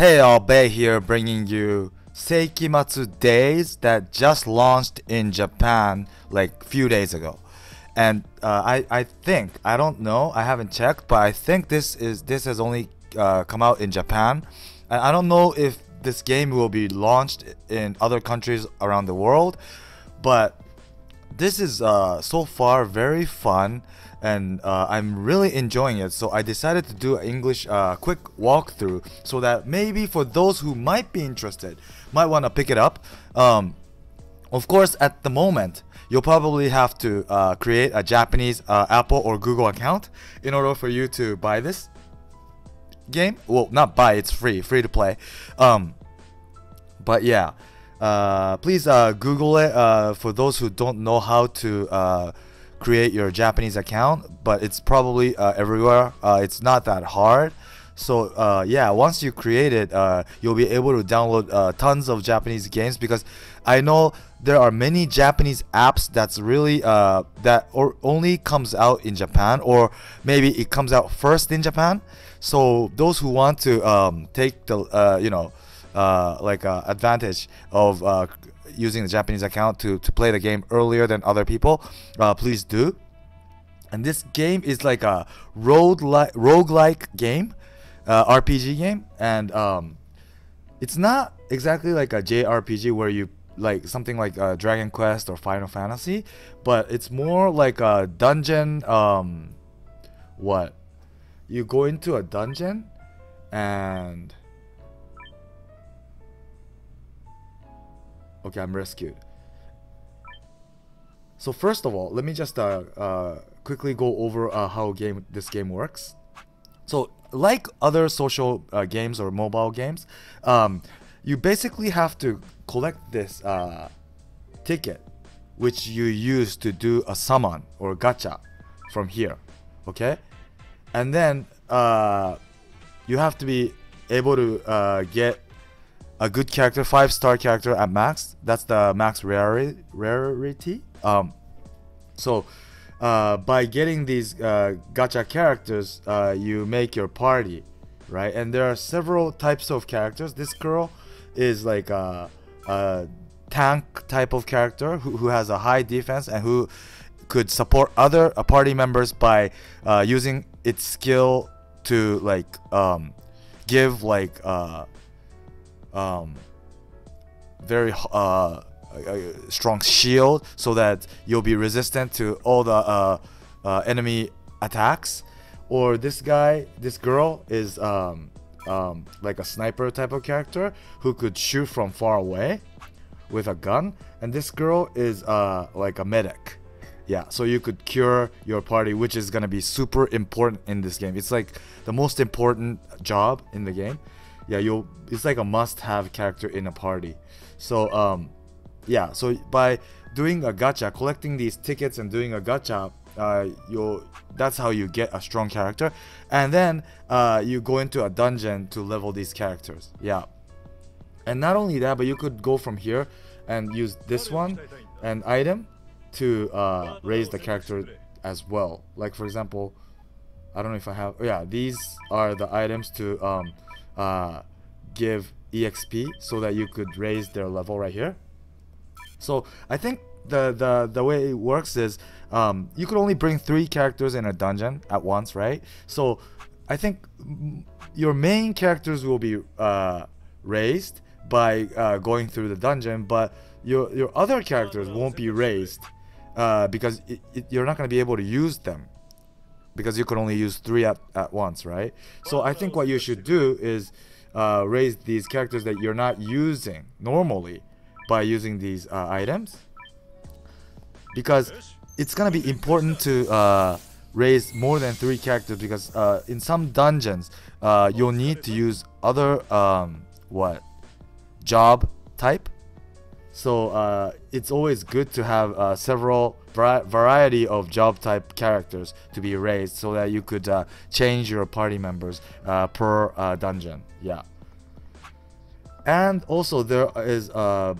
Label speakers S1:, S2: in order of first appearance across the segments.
S1: Hey all, Bay here bringing you Seikimatsu Days that just launched in Japan like few days ago. And I think, I don't know, I haven't checked, but I think this has only come out in Japan. And I don't know if this game will be launched in other countries around the world, but this is so far very fun, and I'm really enjoying it. So I decided to do an English quick walkthrough so that maybe for those who might be interested, might want to pick it up. Of course, at the moment, you'll probably have to create a Japanese Apple or Google account in order for you to buy this game. Well, not buy, it's free to play. But yeah. Please Google it for those who don't know how to create your Japanese account, but it's probably everywhere. It's not that hard. So yeah, once you create it, you'll be able to download tons of Japanese games, because I know there are many Japanese apps that's really only comes out in Japan, or maybe it comes out first in Japan. So those who want to take the advantage of using the Japanese account to play the game earlier than other people, please do. And this game is like a roguelike game, RPG game, and it's not exactly like a JRPG where you like something like Dragon Quest or Final Fantasy, but it's more like a dungeon. You go into a dungeon and okay, I'm rescued. So first of all, let me just quickly go over how this game works. So like other social games or mobile games, you basically have to collect this ticket, which you use to do a summon or gacha from here. Okay, and then you have to be able to get a good character, 5-star character at max. That's the max rarity. So by getting these gacha characters, you make your party, right? And there are several types of characters. This girl is like a tank type of character who has a high defense and who could support other party members by using its skill to like give like very strong shield, so that you'll be resistant to all the enemy attacks. Or this girl is like a sniper type of character who could shoot from far away with a gun, and this girl is like a medic. Yeah, so you could cure your party, which is gonna be super important in this game. It's like the most important job in the game. Yeah, it's like a must-have character in a party. So yeah, so by doing a gacha, collecting these tickets and doing a gacha, that's how you get a strong character. And then you go into a dungeon to level these characters. Yeah, and not only that, but you could go from here and use this one, an item, to raise the character as well. Like for example, I don't know if I have, yeah, these are the items to give EXP so that you could raise their level right here. So I think the way it works is you could only bring 3 characters in a dungeon at once, right? So I think your main characters will be raised by going through the dungeon, but your other characters won't be raised because you're not going to be able to use them, because you can only use 3 at once, right? So I think what you should do is raise these characters that you're not using normally by using these items, because it's gonna be important to raise more than 3 characters, because in some dungeons you'll need to use other job type. So it's always good to have several variety of job type characters to be raised, so that you could change your party members per dungeon. Yeah, and also there is a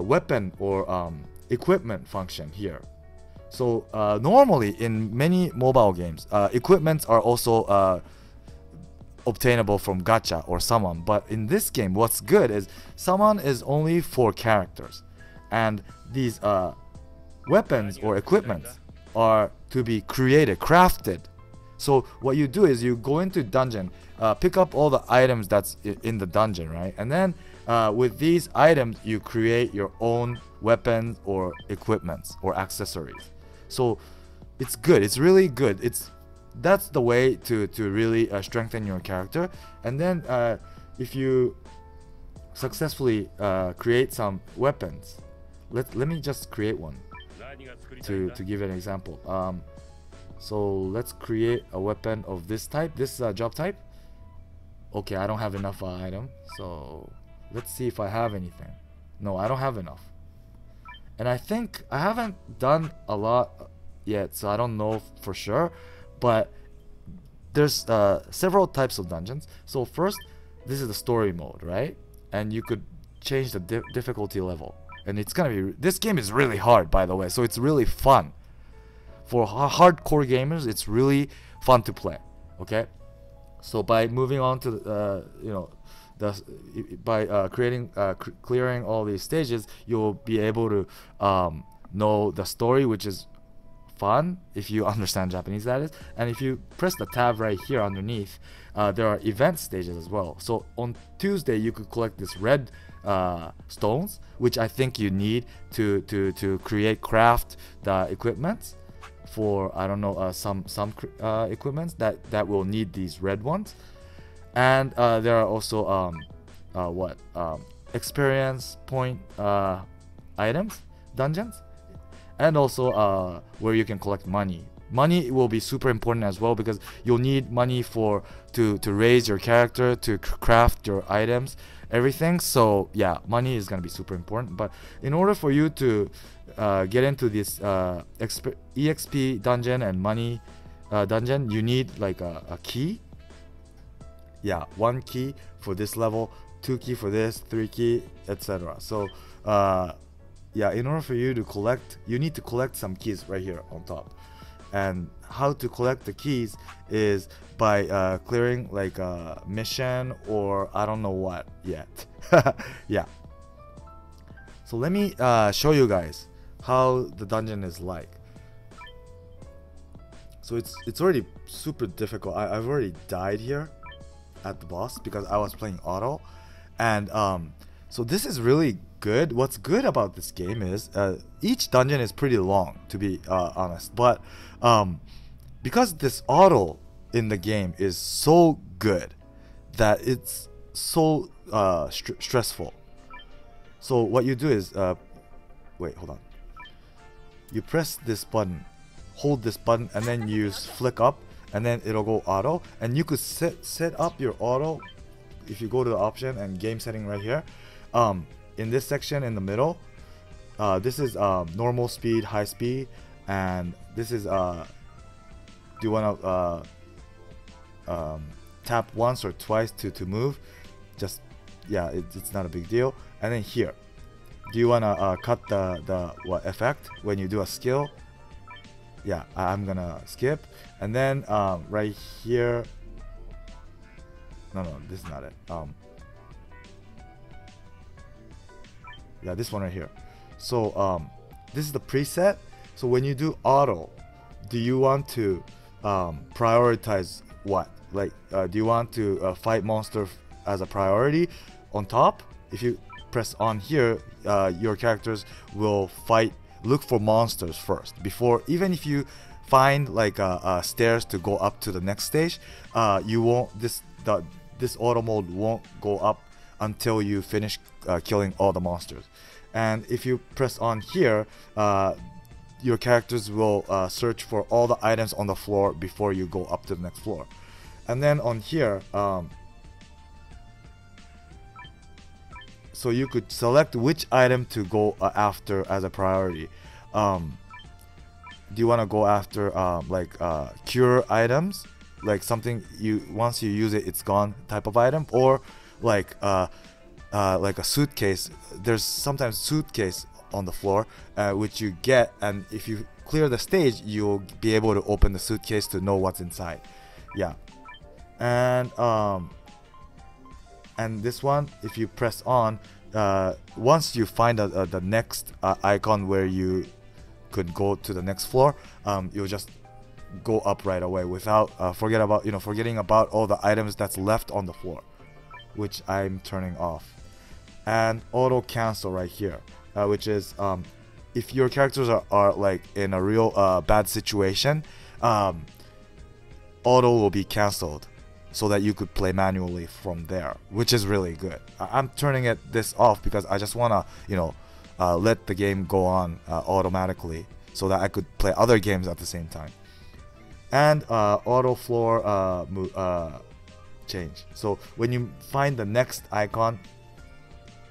S1: weapon or equipment function here. So normally in many mobile games, equipments are also obtainable from gacha or summon. But in this game, what's good is summon is only for characters, and these weapons or equipment are to be created, crafted. So what you do is you go into dungeon, pick up all the items that's in the dungeon, right? And then with these items, you create your own weapons or equipments or accessories. So it's good. It's really good. That's the way to really strengthen your character. And then if you successfully create some weapons, let me just create one to give an example. So let's create a weapon of this type, this job type. Okay, I don't have enough item, so let's see if I have anything. No, I don't have enough. And I think I haven't done a lot yet, so I don't know for sure. But there's several types of dungeons. So first, this is the story mode, right? And you could change the difficulty level. And it's gonna be, this game is really hard, by the way, so it's really fun. For hardcore gamers, it's really fun to play. Okay, so by moving on to by clearing all these stages, you'll be able to know the story, which is fun if you understand Japanese, that is. And if you press the tab right here underneath, there are event stages as well. So on Tuesday, you could collect this red stones, which I think you need to craft the equipment for, I don't know, some equipments that will need these red ones. And there are also experience point items, dungeons, and also where you can collect money. Money will be super important as well, because you'll need money to raise your character, to craft your items, everything. So yeah, money is gonna be super important. But in order for you to get into this EXP dungeon and money dungeon, you need like a key. Yeah, 1 key for this level, 2 key for this, 3 key, etc. So yeah, in order for you to collect, you need to collect some keys right here on top. And how to collect the keys is by clearing like a mission or I don't know what yet. Yeah. So let me show you guys how the dungeon is like. So it's already super difficult. I've already died here at the boss because I was playing auto. And so this is really good. What's good about this game is each dungeon is pretty long, to be honest. But because this auto in the game is so good that it's so stressful. So what you do is wait, hold on. You press this button, hold this button, and then you flick up, and then it'll go auto. And you could set up your auto if you go to the option and game setting right here. In this section in the middle, this is normal speed, high speed, and this is do you want to tap once or twice to move? Just yeah, it's not a big deal. And then here, do you want to cut the what effect when you do a skill? Yeah, I'm gonna skip. And then right here, no, this is not it. Yeah, this one right here. So this is the preset. So when you do auto, do you want to prioritize what? Like do you want to fight monster as a priority on top? If you press on here, your characters will look for monsters first before, even if you find like stairs to go up to the next stage, you won't, this auto mode won't go up until you finish killing all the monsters. And if you press on here, your characters will search for all the items on the floor before you go up to the next floor. And then on here, so you could select which item to go after as a priority. Do you want to go after like cure items, like something once you use it, it's gone type of item, or like a suitcase? There's sometimes suitcase on the floor which you get, and if you clear the stage, you'll be able to open the suitcase to know what's inside. Yeah. And this one, if you press on, once you find the next icon where you could go to the next floor, you'll just go up right away without forgetting about all the items that's left on the floor, which I'm turning off. And auto cancel right here, which is if your characters are like in a real bad situation, auto will be canceled so that you could play manually from there, which is really good. I'm turning this off because I just want to let the game go on automatically so that I could play other games at the same time. And auto floor change. So when you find the next icon,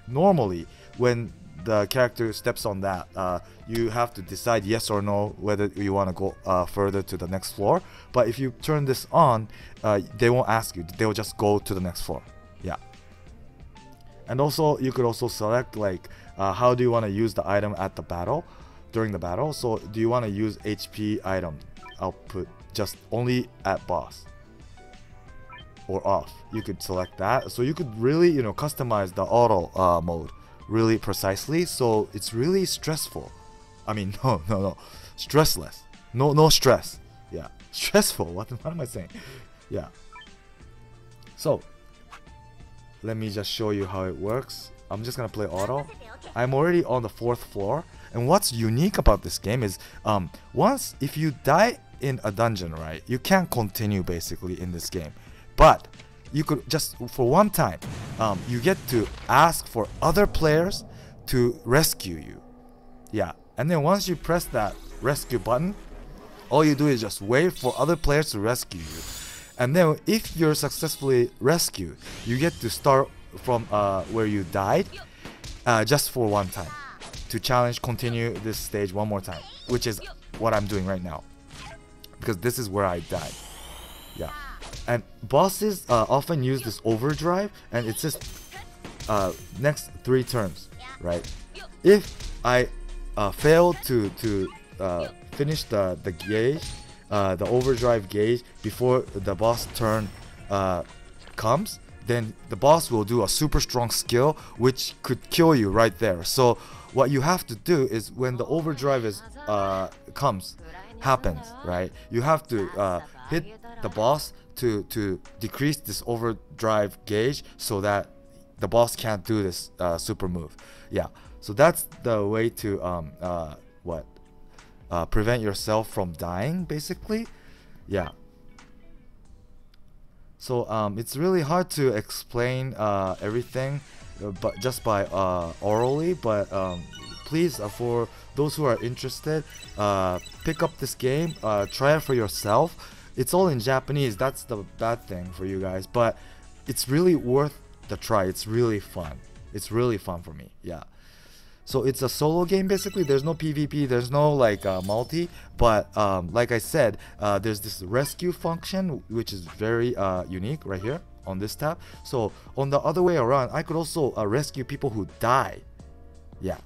S1: normally when the character steps on that, you have to decide yes or no whether you want to go further to the next floor. But if you turn this on, they won't ask you, they will just go to the next floor. Yeah. And also you could also select like how do you want to use the item at the battle, during the battle. So do you want to use HP item output just only at boss or off? You could select that, so you could really customize the auto mode really precisely, so it's really stressful. I mean, no, stressless. No stress. Yeah, stressful. What am I saying? Yeah. So let me just show you how it works. I'm just gonna play auto. I'm already on the 4th floor, and what's unique about this game is once if you die in a dungeon, right, you can't continue basically in this game, but you could just for one time you get to ask for other players to rescue you. Yeah, and then once you press that rescue button, all you do is just wait for other players to rescue you, and then if you're successfully rescued, you get to start from where you died just for one time to continue this stage one more time, which is what I'm doing right now because this is where I died. Yeah. And bosses often use this overdrive, and it's just next 3 turns, right? If I fail to finish the gauge, the overdrive gauge before the boss turn comes, then the boss will do a super strong skill which could kill you right there. So what you have to do is when the overdrive happens, right? You have to hit the boss to decrease this overdrive gauge so that the boss can't do this super move. Yeah, so that's the way to prevent yourself from dying basically. Yeah. So it's really hard to explain everything but just by orally, but please, for those who are interested, pick up this game, try it for yourself. It's all in Japanese, that's the bad thing for you guys, but it's really worth the try. It's really fun. It's really fun for me. Yeah. So it's a solo game basically. There's no PvP, there's no like multi, but like I said, there's this rescue function which is very unique right here on this tab. So on the other way around, I could also rescue people who die. Yeah.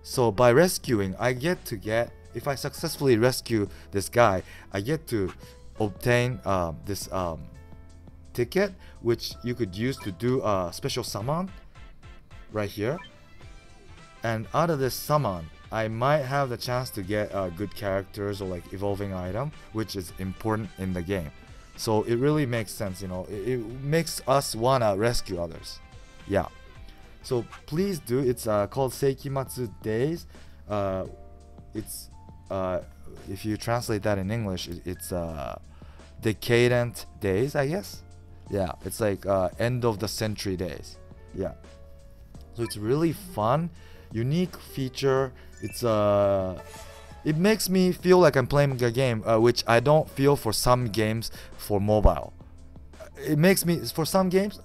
S1: So by rescuing, if I successfully rescue this guy, I get to obtain this ticket, which you could use to do a special summon right here. And out of this summon, I might have the chance to get good characters or like evolving item, which is important in the game. So it really makes sense, it makes us wanna rescue others. Yeah. So please do. It's called Seikimatsu Days. It's if you translate that in English, it's decadent days, I guess. Yeah, it's like end of the century days. Yeah. So it's really fun, unique feature. It makes me feel like I'm playing a game, which I don't feel for some games for mobile. It makes me, for some games,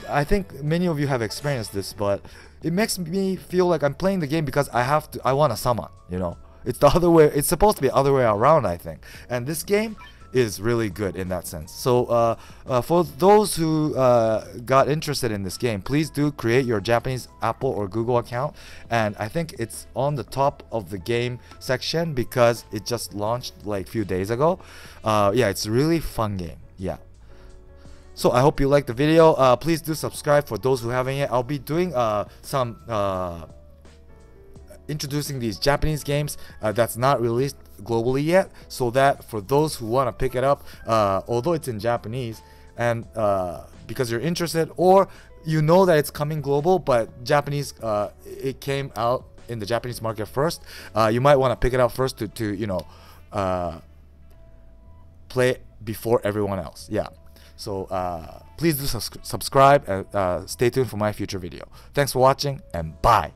S1: I think many of you have experienced this, but it makes me feel like I'm playing the game because I want a summon, It's the other way, it's supposed to be the other way around, I think. And this game is really good in that sense. So for those who got interested in this game, please do create your Japanese Apple or Google account, and I think it's on the top of the game section because it just launched like a few days ago. Yeah, it's a really fun game. Yeah. So I hope you liked the video. Please do subscribe for those who haven't yet. I'll be doing some introducing these Japanese games that's not released globally yet, so that for those who want to pick it up, although it's in Japanese, and because you're interested, or you know that it's coming global but Japanese, it came out in the Japanese market first, you might want to pick it up first to you know, play before everyone else. Yeah. So please do subscribe and stay tuned for my future video. Thanks for watching, and bye.